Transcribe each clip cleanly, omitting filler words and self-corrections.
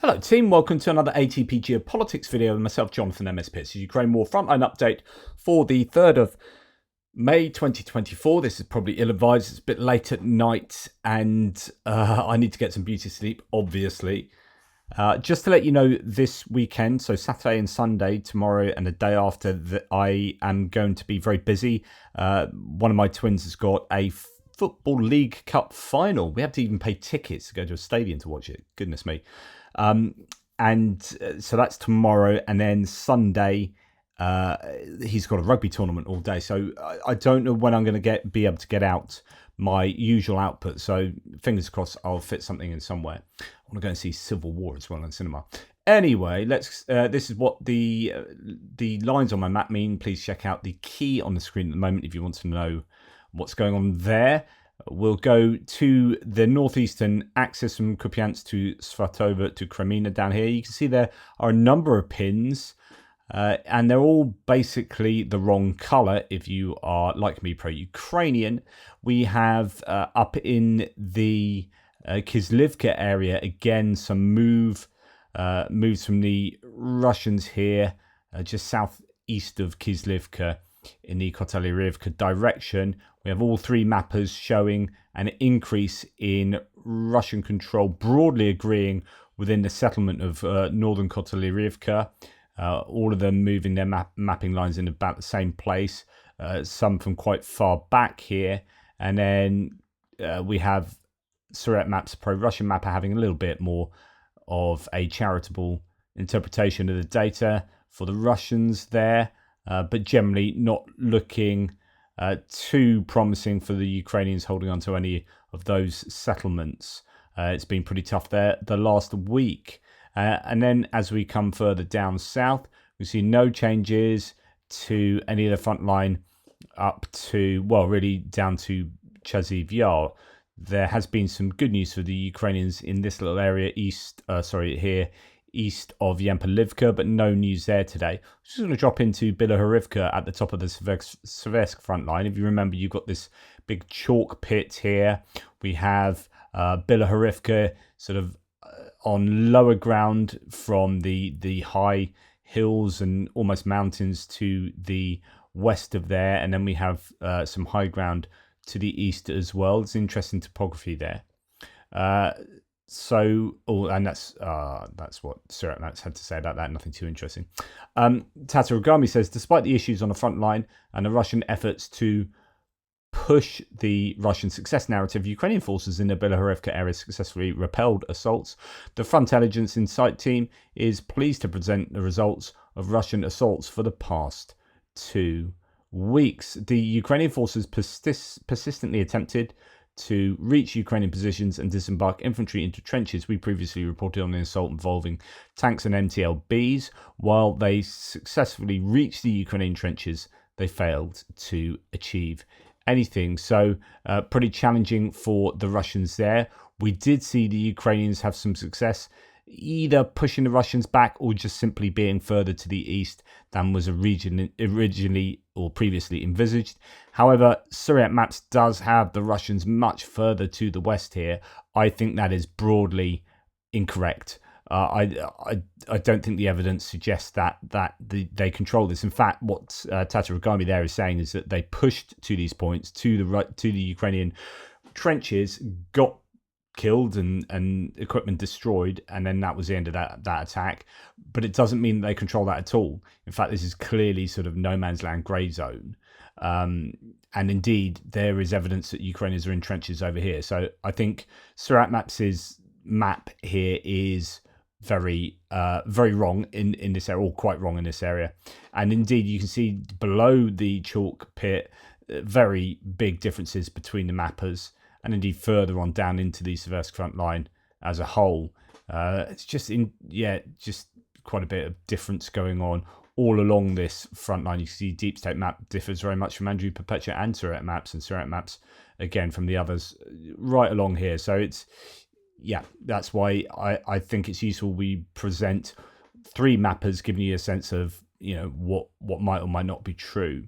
Hello team, welcome to another ATP Geopolitics video with myself, Jonathan MS Pitts. Ukraine War Frontline update for the 3rd of May 2024. This is probably ill-advised, it's a bit late at night and I need to get some beauty sleep, obviously. Just to let you know, this weekend, so Saturday and Sunday, tomorrow and the day after, that I am going to be very busy. One of my twins has got a Football League Cup final. We have to even pay tickets to go to a stadium to watch it. Goodness me. So that's tomorrow, and then Sunday he's got a rugby tournament all day, so I don't know when I'm going to be able to get out my usual output, so fingers crossed I'll fit something in somewhere. I want to go and see Civil War as well in cinema. Anyway, let's this is what the lines on my map mean. Please check out the key on the screen at the moment if you want to know what's going on there. We'll go to the northeastern axis from Kupiansk to Svatova to Kreminna down here. You can see there are a number of pins, and they're all basically the wrong color if you are, like me, pro-Ukrainian. We have up in the Kislivka area, again, some moves from the Russians here, just southeast of Kislivka in the Kotelyrivka direction. We have all three mappers showing an increase in Russian control, broadly agreeing within the settlement of northern Kotelyrivka. All of them moving their mapping lines in about the same place, some from quite far back here. And then we have Surat Maps, pro-Russian mapper, having a little bit more of a charitable interpretation of the data for the Russians there, but generally not looking too promising for the Ukrainians holding on to any of those settlements. It's been pretty tough there the last week. And then as we come further down south, we see no changes to any of the front line up to, well, really down to Chaziv Yar. There has been some good news for the Ukrainians in this little area east of Yampolivka, but no news there today. I'm just going to drop into Bilohorivka at the top of the Seversk front line. If you remember, you've got this big chalk pit here. We have Bilohorivka sort of on lower ground from the high hills and almost mountains to the west of there, and then we have some high ground to the east as well. It's interesting topography there. And that's what Surat Maps had to say about that. Nothing too interesting. Tatarugami says, despite the issues on the front line and the Russian efforts to push the Russian success narrative, Ukrainian forces in the Bilohorivka area successfully repelled assaults. The Front Intelligence Insight team is pleased to present the results of Russian assaults for the past 2 weeks. The Ukrainian forces persistently attempted to reach Ukrainian positions and disembark infantry into trenches. We previously reported on an assault involving tanks and MTLBs. While they successfully reached the Ukrainian trenches, they failed to achieve anything. So pretty challenging for the Russians there. We did see the Ukrainians have some success, either pushing the Russians back or just simply being further to the east than was originally or previously envisaged. However, Surat Maps does have the Russians much further to the west here. I think that is broadly incorrect. I don't think the evidence suggests that they control this. In fact, what Tatarugami there is saying is that they pushed to these points to the Ukrainian trenches, got killed and equipment destroyed, and then that was the end of that attack. But it doesn't mean they control that at all. In fact, this is clearly sort of no man's land grey zone. And indeed, there is evidence that Ukrainians are in trenches over here. So I think Surat Maps' map here is very wrong in this area, or quite wrong in this area. And indeed, you can see below the chalk pit very big differences between the mappers, and indeed further on down into the Seversk front line as a whole. It's just quite a bit of difference going on all along this front line. You can see Deep State map differs very much from Andrew Perpetua and Surat Maps, and Surat Maps again from the others right along here. So it's, yeah, that's why I think it's useful we present 3 mappers, giving you a sense of, you know, what might or might not be true.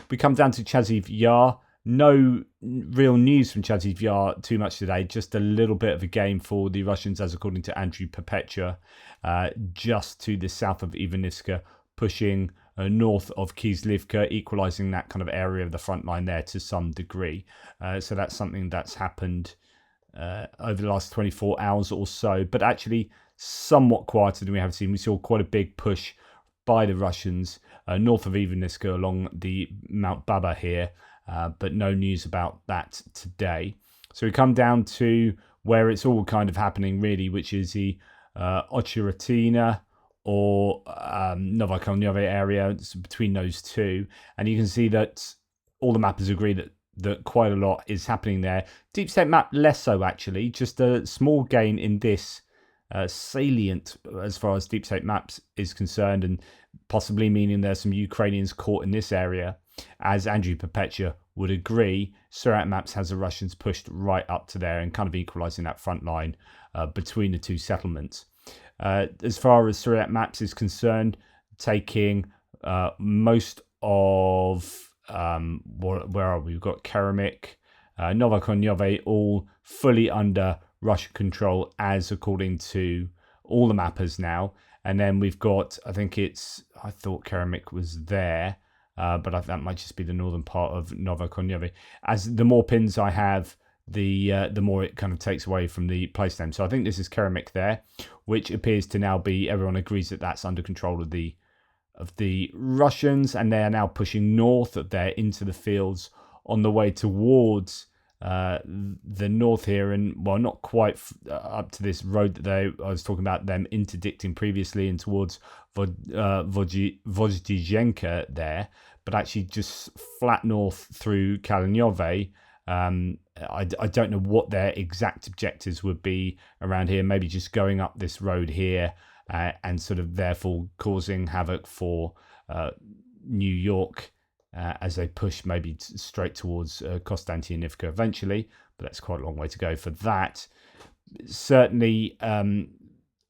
We come down to Chaziv Yar. no real news from Chatty VR too much today. Just a little bit of a game for the Russians, as according to Andrew Perpetua, just to the south of Ivaniska, pushing north of Kislivka, equalising that kind of area of the front line there to some degree. So that's something that's happened over the last 24 hours or so, but actually somewhat quieter than we have seen. We saw quite a big push by the Russians north of Ivaniska along the Mount Baba here, but no news about that today. So we come down to where it's all kind of happening really, which is the Ochiratina or Novokonyovo area. It's between those two, and you can see that all the mappers agree that quite a lot is happening there. Deep State map less so actually, just a small gain in this salient as far as Deep State maps is concerned, and possibly meaning there's some Ukrainians caught in this area. As Andrew Perpetua would agree, Surat maps has the Russians pushed right up to there and kind of equalising that front line between the two settlements. As far as Surat maps is concerned, taking most of where are we? We've got Keramik, Novokonyovo, all fully under Russian control, as according to all the mappers now. And then we've got, I thought Keramik was there, but that might just be the northern part of Novokonyovo. As the more pins I have, the more it kind of takes away from the place name. So I think this is Keramik there, which appears to now be, everyone agrees that that's under control of the Russians, and they are now pushing north of there into the fields on the way towards the north here, and well, not quite up to this road that I was talking about them interdicting previously and towards Vozdizenka there, but actually just flat north through Kalanyove. I don't know what their exact objectives would be around here. Maybe just going up this road here and sort of therefore causing havoc for New York as they push maybe straight towards Konstantinivka eventually, but that's quite a long way to go for that. Certainly,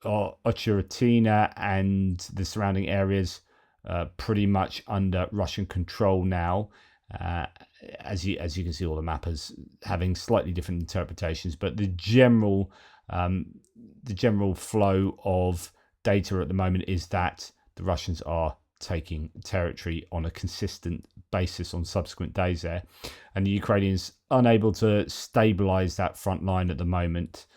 Ochiratina and the surrounding areas pretty much under Russian control now. As you can see, all the mappers having slightly different interpretations, but the general flow of data at the moment is that the Russians are taking territory on a consistent basis on subsequent days there, and the Ukrainians unable to stabilize that front line at the moment.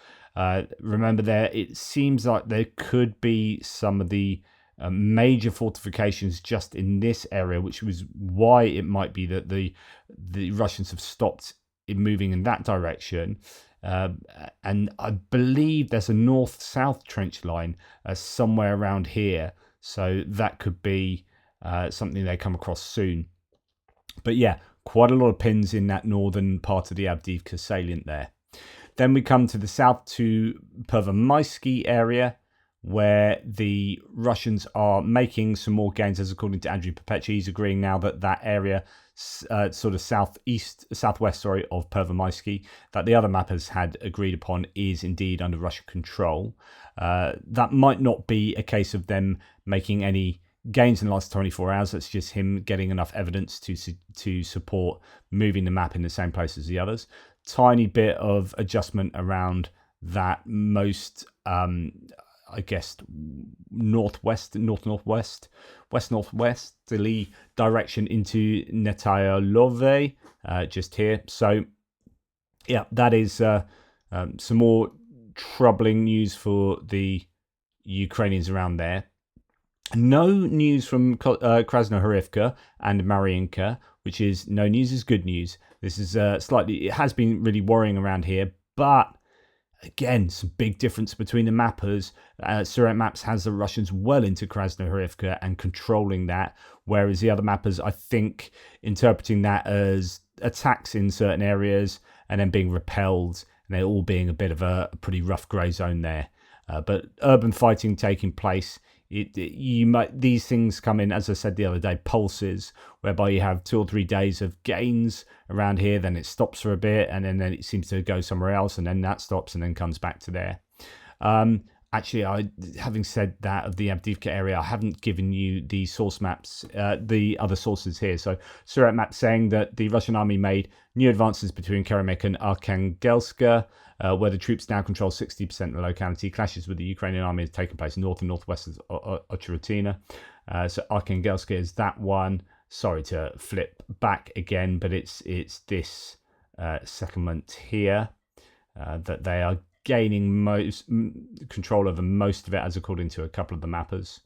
Remember, there it seems like there could be some of the major fortifications just in this area, which was why it might be that the Russians have stopped in moving in that direction. And I believe there's a north-south trench line somewhere around here, so that could be something they come across soon. But yeah, quite a lot of pins in that northern part of the Avdiivka salient there. Then we come to the south to Pervomaisky area, where the Russians are making some more gains, as according to Andrew Perpetua. He's agreeing now that that area, sort of southwest, of Pervomaisky, that the other mappers had agreed upon is indeed under Russian control. That might not be a case of them making any gains in the last 24 hours. That's just him getting enough evidence to support moving the map in the same place as the others. Tiny bit of adjustment around that most, I guess, west-northwesterly direction into Netayalove, just here. So, yeah, that is some more troubling news for the Ukrainians around there. No news from Krasnohorivka and Mariinka, which is no news is good news. This is it has been really worrying around here, but again, some big difference between the mappers. Surat Maps has the Russians well into Krasnohorivka and controlling that, whereas the other mappers, I think, interpreting that as attacks in certain areas and then being repelled, and they're all being a bit of a pretty rough grey zone there. But urban fighting taking place. These things come in, as I said the other day, pulses, whereby you have 2 or 3 days of gains around here, then it stops for a bit, and then it seems to go somewhere else, and then that stops and then comes back to there. Actually, having said that of the Avdiivka area, I haven't given you the source maps, the other sources here. So Surat map saying that the Russian army made new advances between Keremek and Arkhangelsk, where the troops now control 60% of the locality. Clashes with the Ukrainian army have taken place north and northwest of Ocheritina. So Arkhangelsk is that one. Sorry to flip back again, but it's this settlement here that they are gaining most control over most of it, as according to a couple of the mappers.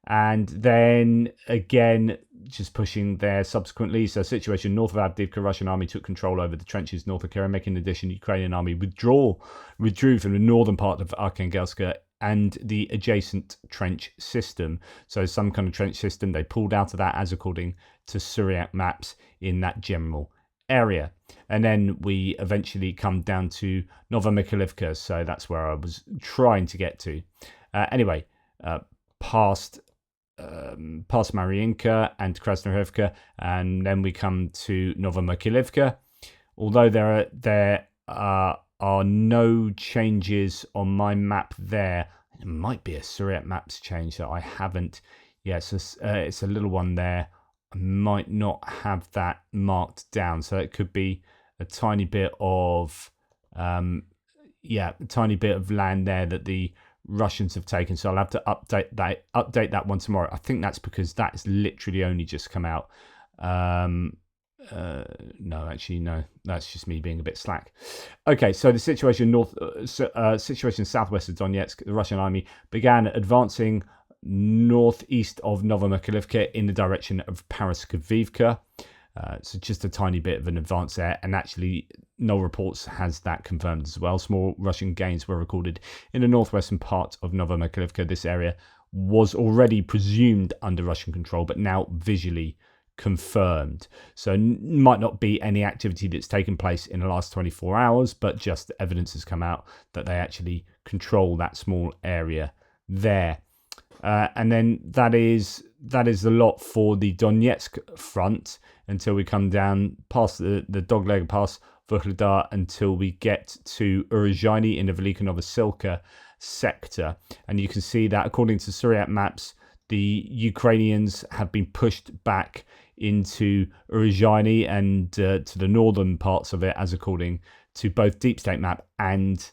And then again, just pushing there subsequently. So situation north of Avdiivka, Russian army took control over the trenches north of Keremek. In addition, Ukrainian army withdrew from the northern part of Arkhangelsk and the adjacent trench system. So some kind of trench system, they pulled out of that, as according to Surat maps in that general area. And then we eventually come down to Novomykhailivka, so that's where I was trying to get to. Anyway, past Mariinka and Krasnohivka, and then we come to Novomykhailivka. Although there are no changes on my map there, it might be a Surat maps change that I haven't. Yes, it's a little one there. I might not have that marked down, so it could be a tiny bit of land there that the Russians have taken. So I'll have to update that one tomorrow. I think that's because that's literally only just come out. No, that's just me being a bit slack. Okay, so the situation situation southwest of Donetsk, the Russian army began advancing northeast of Novomykhailivka in the direction of Paraskevivka. So just a tiny bit of an advance there, and actually no reports has that confirmed as well. Small Russian gains were recorded in the northwestern part of Novomykhailivka. This area was already presumed under Russian control, but now visually confirmed. So might not be any activity that's taken place in the last 24 hours, but just evidence has come out that they actually control that small area there. And then that is a lot for the Donetsk front until we come down past the Dogleg Pass, Vuhledar, until we get to Uruzhaini in the Velika Novosilka sector. And you can see that according to Surat maps, the Ukrainians have been pushed back into Uruzhaini and to the northern parts of it, as according to both Deep State map and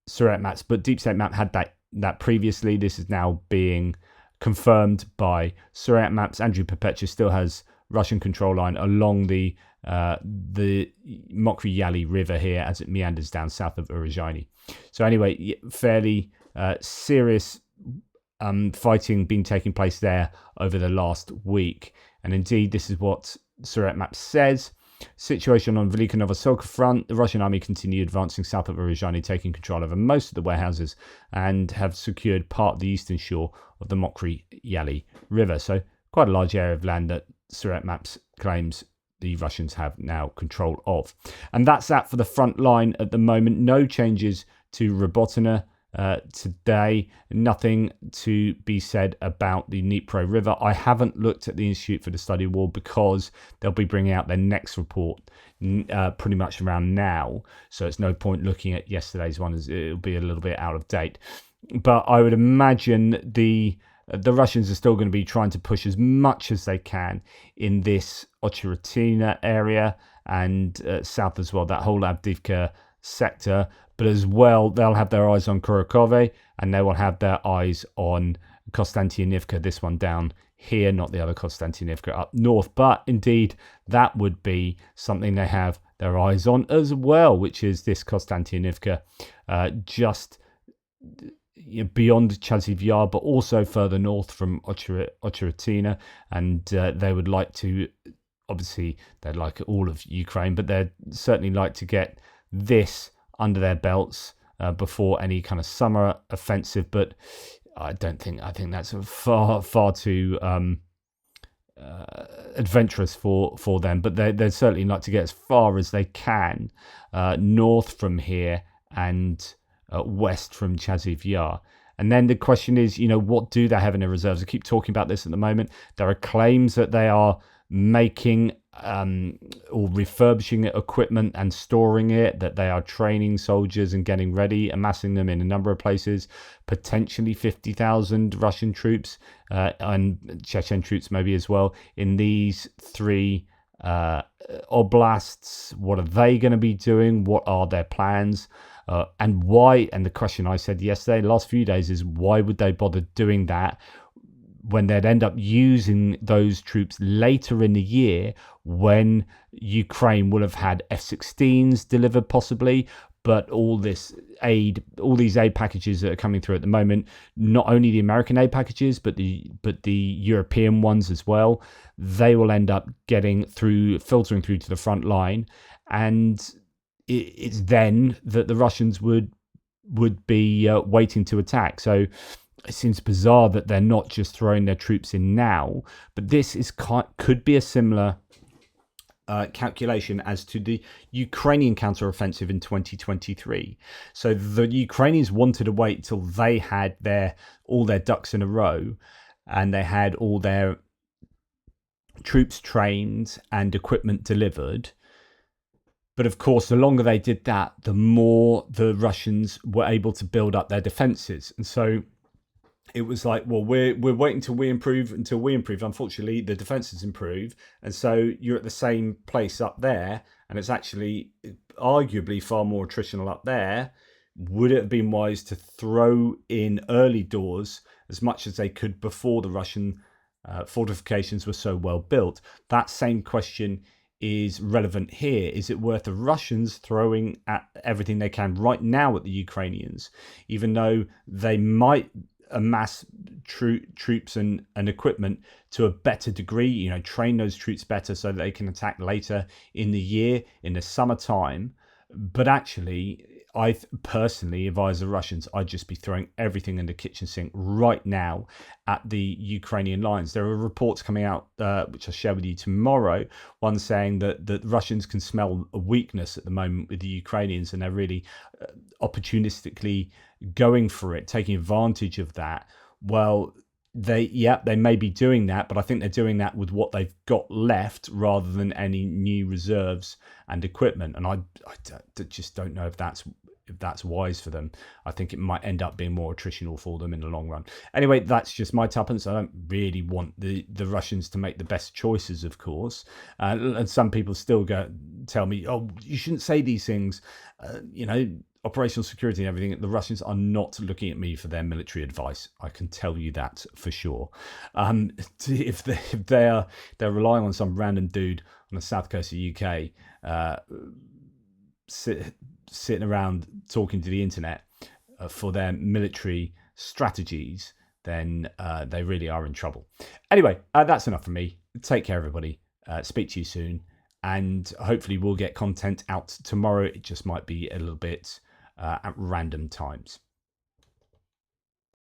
Surat maps. But Deep State map had that previously. This is now being confirmed by Surat maps. Andrew Perpetua still has Russian control line along the Mokry Yali River here as it meanders down south of Uruzhaini. So anyway, fairly serious fighting been taking place there over the last week. And indeed, this is what Surat map says. Situation on Velika Novosilka front, the Russian army continued advancing south of Uruzhaini, taking control over most of the warehouses and have secured part of the eastern shore of the Mokry Yali River. So quite a large area of land that Surat maps claims the Russians have now control of. And that's that for the front line at the moment. No changes to Robotyne today. Nothing to be said about the Dnipro River. I haven't looked at the Institute for the Study of War because they'll be bringing out their next report pretty much around now. So it's no point looking at yesterday's one, as it'll be a little bit out of date. But I would imagine the Russians are still going to be trying to push as much as they can in this Ocheritina area and south as well, that whole Avdiivka sector. But as well, they'll have their eyes on Kurakove and they will have their eyes on Konstantinivka, this one down here, not the other Konstantinivka up north. But indeed, that would be something they have their eyes on as well, which is this Konstantinivka just beyond Chaziv Yar, but also further north from Ocheritina. And they would like to, obviously, they'd like all of Ukraine, but they'd certainly like to get this under their belts before any kind of summer offensive. But I think that's far too adventurous for them. But they'd certainly like to get as far as they can north from here and west from Chaziv Yar. And then the question is, what do they have in their reserves? I keep talking about this at the moment. There are claims that they are making or refurbishing equipment and storing it, that they are training soldiers and getting ready, amassing them in a number of places, potentially 50,000 Russian troops and Chechen troops maybe as well in these three oblasts. What are they going to be doing? What are their plans? And why? And the question I said yesterday, last few days, is why would they bother doing that when they'd end up using those troops later in the year, when Ukraine will have had F-16s delivered possibly, but all these aid packages that are coming through at the moment, not only the American aid packages, but the European ones as well, they will end up filtering through to the front line, and it's then that the Russians would be waiting to attack. So it seems bizarre that they're not just throwing their troops in now, but this could be a similar calculation as to the Ukrainian counteroffensive in 2023. So the Ukrainians wanted to wait till they had all their ducks in a row, and they had all their troops trained and equipment delivered. But of course, the longer they did that, the more the Russians were able to build up their defenses. And so it was like, well, we're waiting until we improve. Unfortunately, the defenses improve, and so you're at the same place up there, and it's actually arguably far more attritional up there. Would it have been wise to throw in early doors as much as they could before the Russian fortifications were so well built? That same question is relevant here. Is it worth the Russians throwing at everything they can right now at the Ukrainians, even though they might amass troops and equipment to a better degree, train those troops better so that they can attack later in the year, in the summertime? But actually, I personally, if I was the Russians, I'd just be throwing everything in the kitchen sink right now at the Ukrainian lines. There are reports coming out, which I'll share with you tomorrow, one saying that the Russians can smell a weakness at the moment with the Ukrainians, and they're really opportunistically going for it, taking advantage of that. Well, they may be doing that, but I think they're doing that with what they've got left rather than any new reserves and equipment. And I just don't know if that's wise for them. I think it might end up being more attritional for them in the long run. Anyway, that's just my tuppence. I don't really want the Russians to make the best choices, of course. And some people still tell me, oh, you shouldn't say these things. Operational security and everything. The Russians are not looking at me for their military advice. I can tell you that for sure. If they're relying on some random dude on the south coast of the UK, sitting around talking to the internet for their military strategies, then they really are in trouble. Anyway, that's enough from me. Take care, everybody. Speak to you soon. And hopefully we'll get content out tomorrow. It just might be a little bit at random times.